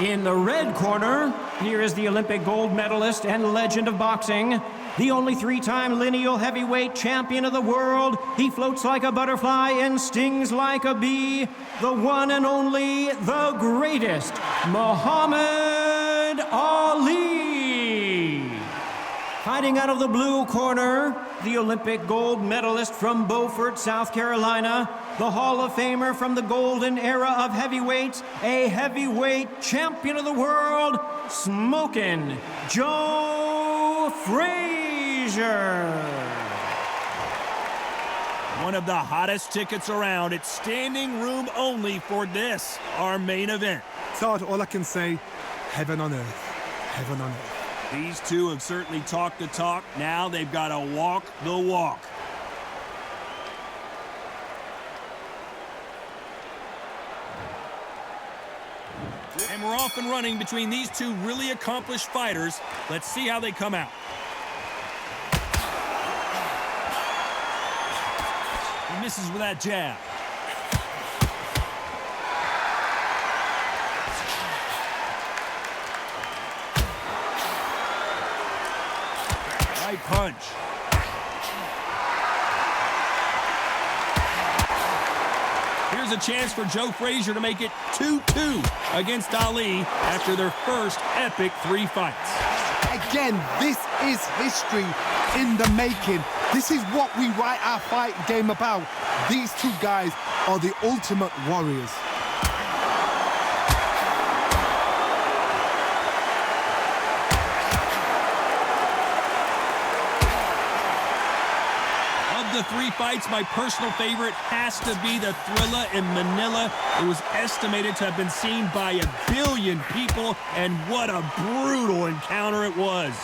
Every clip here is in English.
In the red corner, here is the Olympic gold medalist and legend of boxing, the only three-time lineal heavyweight champion of the world. He floats like a butterfly and stings like a bee. The one and only, the greatest, Muhammad Ali. Fighting out of the blue corner, the Olympic gold medalist from Beaufort, South Carolina, the Hall of Famer from the golden era of heavyweights, a heavyweight champion of the world, Smokin' Joe Frazier. One of the hottest tickets around. It's standing room only for this, our main event. Todd, all I can say, heaven on earth. Heaven on earth. These two have certainly talked the talk. Now they've got to walk the walk. And we're off and running between these two really accomplished fighters. Let's see how they come out. He misses with that jab. Right punch. Here's a chance for Joe Frazier to make it 2-2 against Ali after their first epic 3 fights. Again, this is history in the making. This is what we write our fight game about. These two guys are the ultimate warriors. The 3 fights, my personal favorite has to be the Thrilla in Manila. It was estimated to have been seen by 1 billion people, and what a brutal encounter it was.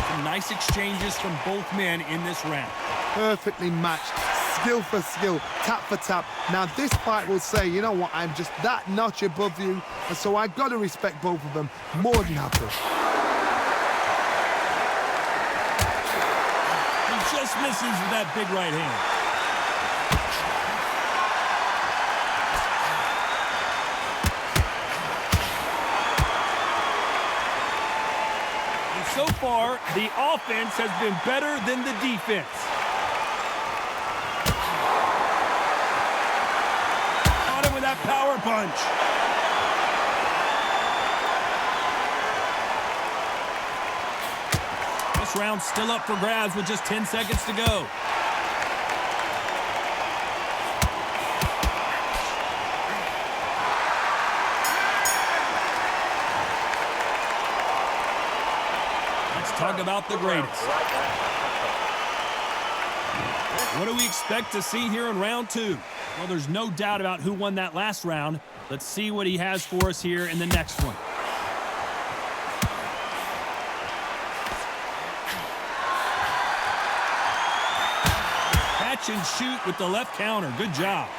Some nice exchanges from both men in this round. Perfectly matched, skill for skill, tap for tap. Now this fight will say, you know what, I'm just that notch above you, and so I've got to respect both of them more than happy. Just misses with that big right hand. And so far, the offense has been better than the defense. Caught him with that power punch. This round's still up for grabs with just 10 seconds to go. Let's talk about the greatest. What do we expect to see here in round 2? Well, there's no doubt about who won that last round. Let's see what he has for us here in the next one. And shoot with the left counter. Good job.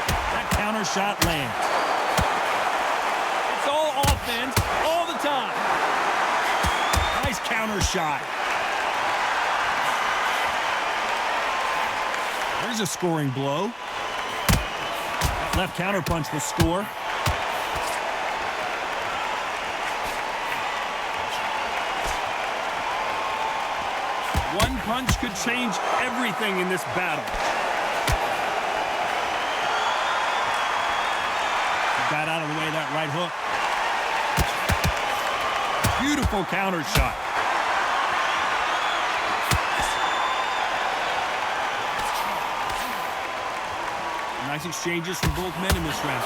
That counter shot lands. It's all offense all the time. Nice counter shot. There's a scoring blow. That left counter punch will score. One punch could change everything in this battle. Got out of the way of that right hook. Beautiful counter shot. Nice exchanges from both men in this round.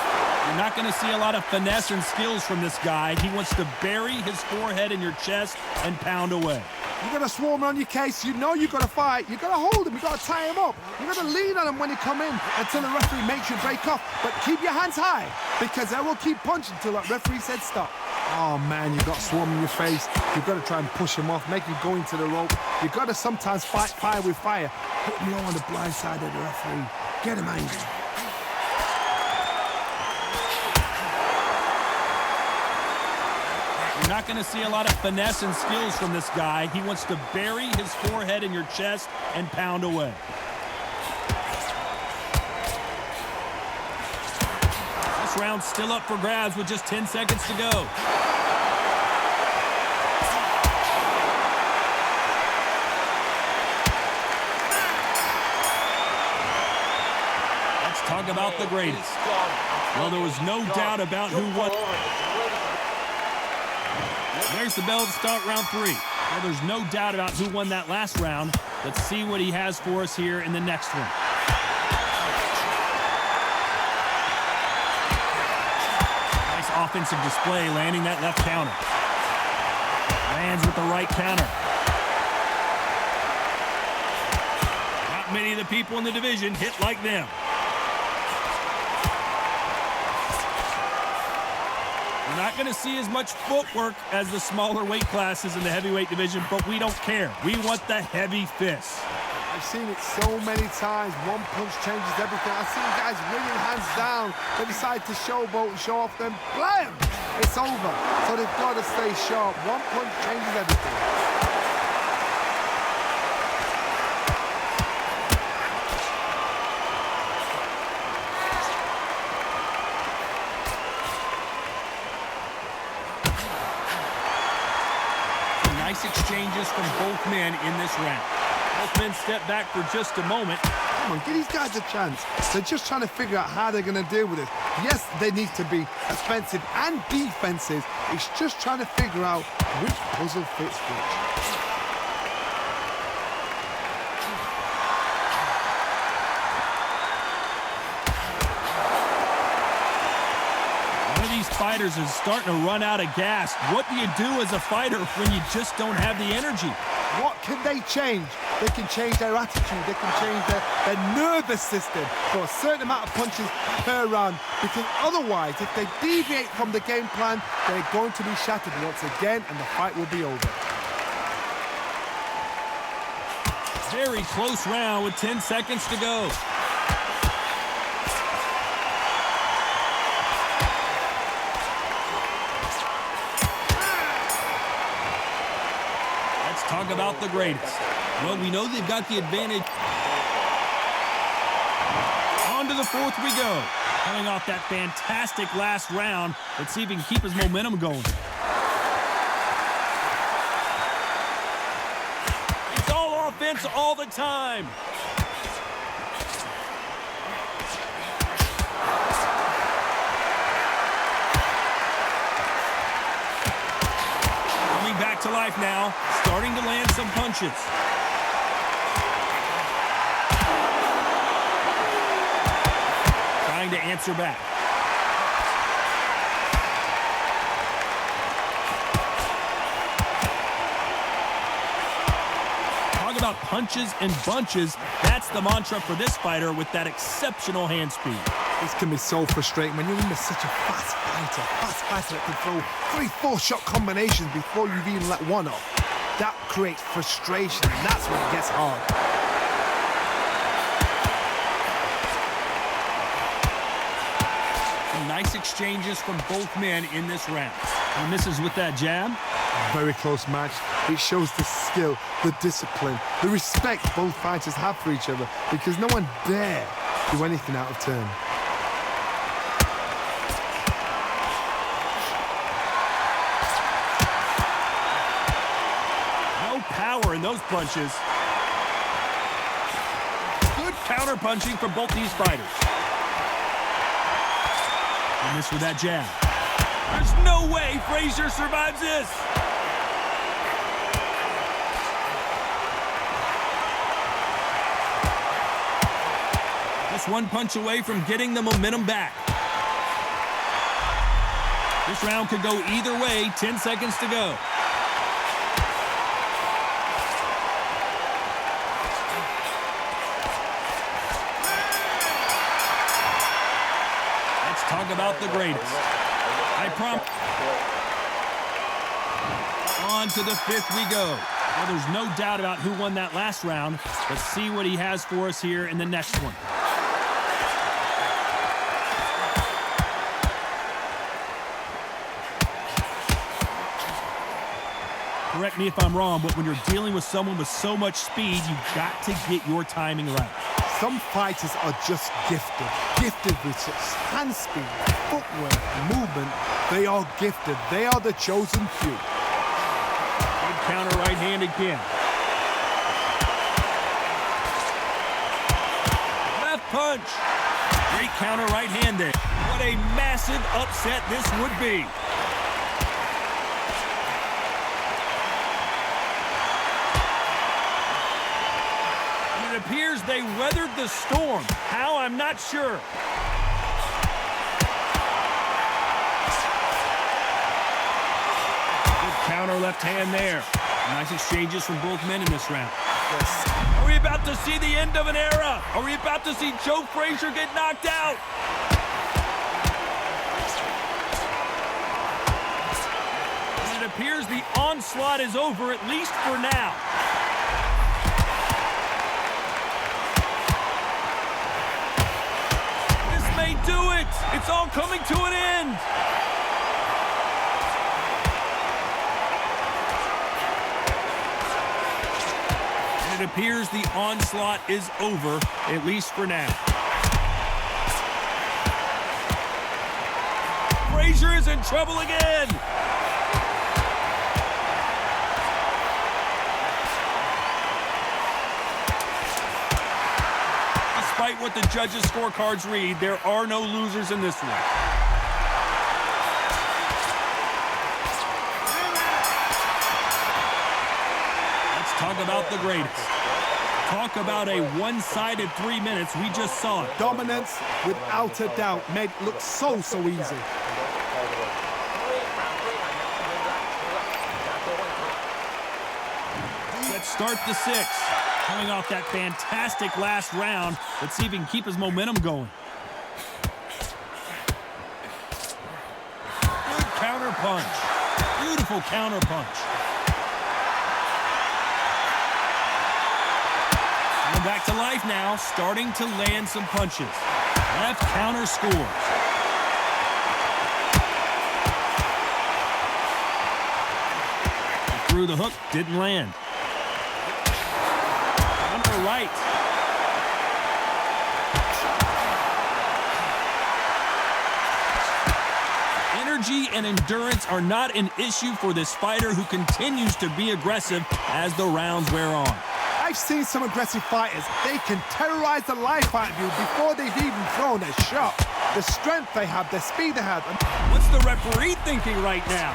You're not going to see a lot of finesse and skills from this guy. He wants to bury his forehead in your chest and pound away. You're going to swarm on your case. You know you've got to fight. You've got to hold him. You've got to tie him up. You've got to lean on him when you come in until the referee makes you break off. But keep your hands high, because they will keep punching until that referee said stop. Oh, man, you've got swarm in your face. You've got to try and push him off, make him go into the rope. You've got to sometimes fight fire with fire. Put him on the blind side of the referee. Get him angry. You're not going to see a lot of finesse and skills from this guy. He wants to bury his forehead in your chest and pound away. This round's still up for grabs with just 10 seconds to go. talk about the greatest. Well, there was no doubt about who won. There's the bell to start round 3. Well, there's no doubt about who won that last round. Let's see what he has for us here in the next one. Nice offensive display, landing that left counter. Lands with the right counter. Not many of the people in the division hit like them. We're not going to see as much footwork as the smaller weight classes in the heavyweight division, but we don't care. We want the heavy fists. I've seen it so many times. One punch changes everything. I've seen guys wringing hands down. They decide to showboat and show off them. Blam! It's over. So they've got to stay sharp. One punch changes everything. Nice exchanges from both men in this round. Both men step back for just a moment. Come on, give these guys a chance. They're just trying to figure out how they're going to deal with it. Yes, they need to be offensive and defensive. It's just trying to figure out which puzzle fits which. Fighters is starting to run out of gas. What do you do as a fighter when you just don't have the energy? What can they change? They can change their attitude. They can change their nervous system for a certain amount of punches per round. Because otherwise, if they deviate from the game plan, they're going to be shattered once again and the fight will be over. Very close round with 10 seconds to go. Talk about the greatest. Well, we know they've got the advantage. On to the 4th we go. Coming off that fantastic last round. Let's see if he can keep his momentum going. It's all offense all the time. Back to life now, starting to land some punches. Trying to answer back. Talk about punches and bunches. That's the mantra for this fighter with that exceptional hand speed. This can be so frustrating when you're in such a fast fighter that can throw 3-4 shot combinations before you've even let one off. That creates frustration, and that's when it gets hard. Some nice exchanges from both men in this round. He misses with that jab. Very close match. It shows the skill, the discipline, the respect both fighters have for each other, because no one dare do anything out of turn. Power in those punches. Good counter punching from both these fighters. And this with that jab. There's no way Frazier survives this. Just one punch away from getting the momentum back. This round could go either way. 10 seconds to go. Talk about the greatest. I promise. On to the 5th we go. Well, there's no doubt about who won that last round. Let's see what he has for us here in the next one. Correct me if I'm wrong, but when you're dealing with someone with so much speed, you've got to get your timing right. Some fighters are just gifted with such hand speed, footwork, movement. They are gifted. They are the chosen few. Good counter right hand again. Left punch. Great counter right hand there. What a massive upset this would be. And it appears they weathered the storm. How, I'm not sure. Good counter left hand there. Nice exchanges from both men in this round. Yes. Are we about to see the end of an era? Are we about to see Joe Frazier get knocked out? And it appears the onslaught is over, at least for now. This may do it. It's all coming to an end. It appears the onslaught is over, at least for now. Frazier is in trouble again. Despite what the judges' scorecards read, there are no losers in this one. Talk about the greatest. Talk about a one-sided 3 minutes. We just saw it. Dominance, without a doubt, made it look so easy. Let's start the sixth. Coming off that fantastic last round. Let's see if he can keep his momentum going. Good counter punch. Beautiful counter punch. Coming back to life now, starting to land some punches. Left counter scores. Threw the hook, didn't land. Counter right. Energy and endurance are not an issue for this fighter who continues to be aggressive as the rounds wear on. I've seen some aggressive fighters. They can terrorize the life out of you before they've even thrown a shot. The strength they have, the speed they have. What's the referee thinking right now?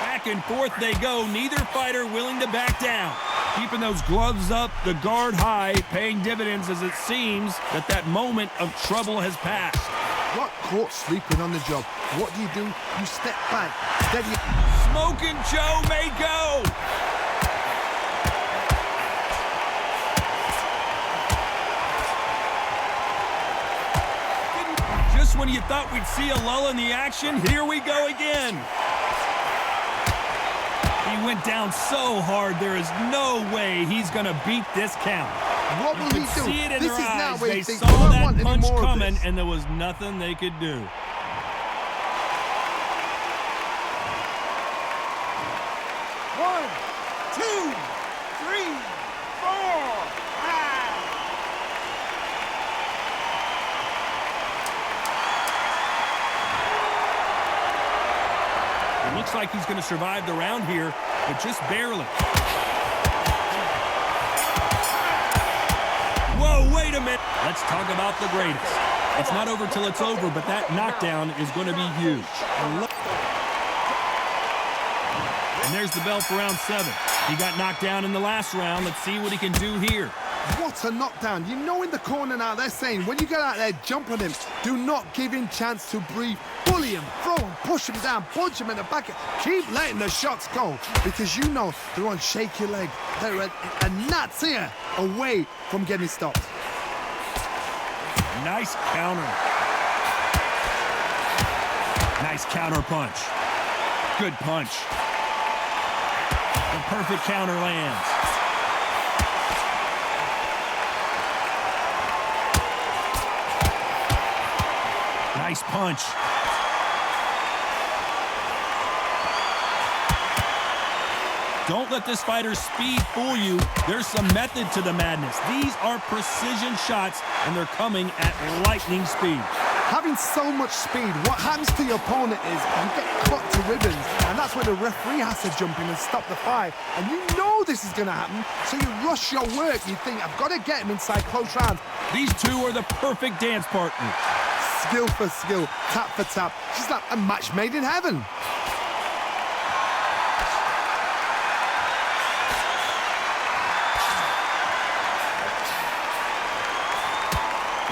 Back and forth they go. Neither fighter willing to back down. Keeping those gloves up, the guard high, paying dividends as it seems that moment of trouble has passed. Got caught sleeping on the job. What do? You step back. Steady. Smoking Joe may go. Just when you thought we'd see a lull in the action, here we go again. He went down so hard, there is no way he's going to beat this count. What will he do? See it in This their is now eyes. where They you think, saw "I don't that want any punch more of coming, this." and there was nothing they could do. One, two, three, four, five. It looks like he's going to survive the round here, but just barely. Whoa, wait a minute. Let's talk about the greatest. It's not over till it's over, but that knockdown is going to be huge. And there's the bell for round 7. He got knocked down in the last round. Let's see what he can do here. What a knockdown. You know in the corner now they're saying when you get out there, jump on him. Do not give him chance to breathe. Bully him, throw him, push him down, punch him in the back. Keep letting the shots go because you know they're on shaky leg. They're a gnat's ear away from getting stopped. Nice counter. Nice counter punch. Good punch. The perfect counter lands. Nice punch. Don't let this fighter's speed fool you. There's some method to the madness. These are precision shots, and they're coming at lightning speed. Having so much speed, what happens to your opponent is you get cut to ribbons, and that's where the referee has to jump in and stop the fight. And you know this is going to happen, so you rush your work. You think, I've got to get him inside close rounds. These two are the perfect dance partners. Skill for skill, tap for tap. She's like a match made in heaven.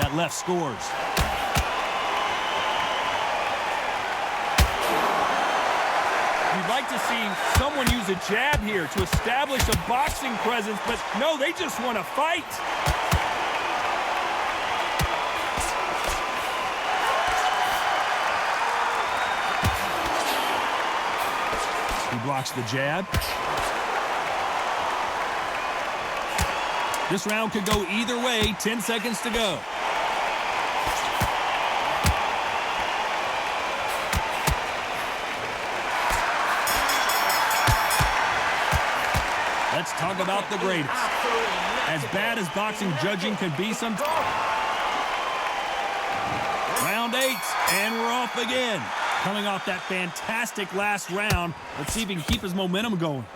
That left scores. You'd like to see someone use a jab here to establish a boxing presence, but no, they just want to fight. He blocks the jab. This round could go either way. 10 seconds to go. Let's talk about the greatest. As bad as boxing judging can be sometimes. Round 8, and we're off again. Coming off that fantastic last round. Let's see if he can keep his momentum going.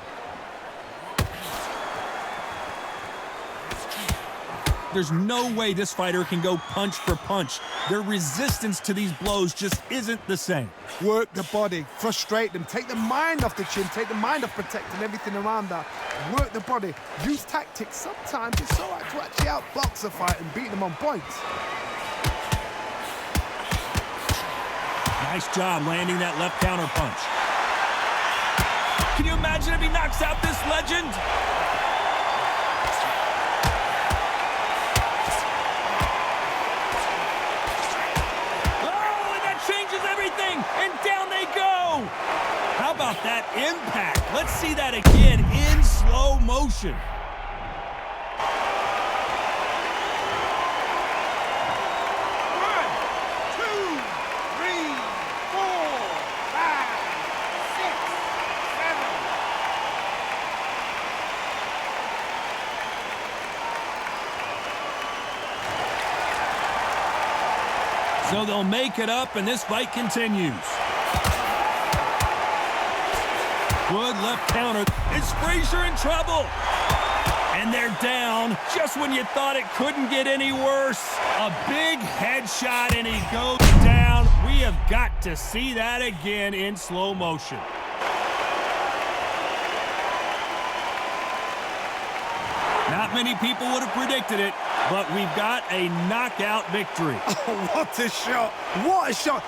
There's no way this fighter can go punch for punch. Their resistance to these blows just isn't the same. Work the body, frustrate them, take the mind off the chin, take the mind off protecting everything around that. Work the body, use tactics. Sometimes it's all right to actually outbox a fight and beat them on points. Nice job landing that left counter punch. Can you imagine if he knocks out this legend? And down they go. How about that impact? Let's see that again in slow motion. So they'll make it up, and this fight continues. Good left counter. Is Frazier in trouble? And they're down just when you thought it couldn't get any worse. A big headshot, and he goes down. We have got to see that again in slow motion. Not many people would have predicted it, but we've got a knockout victory. Oh, what a shot! What a shot!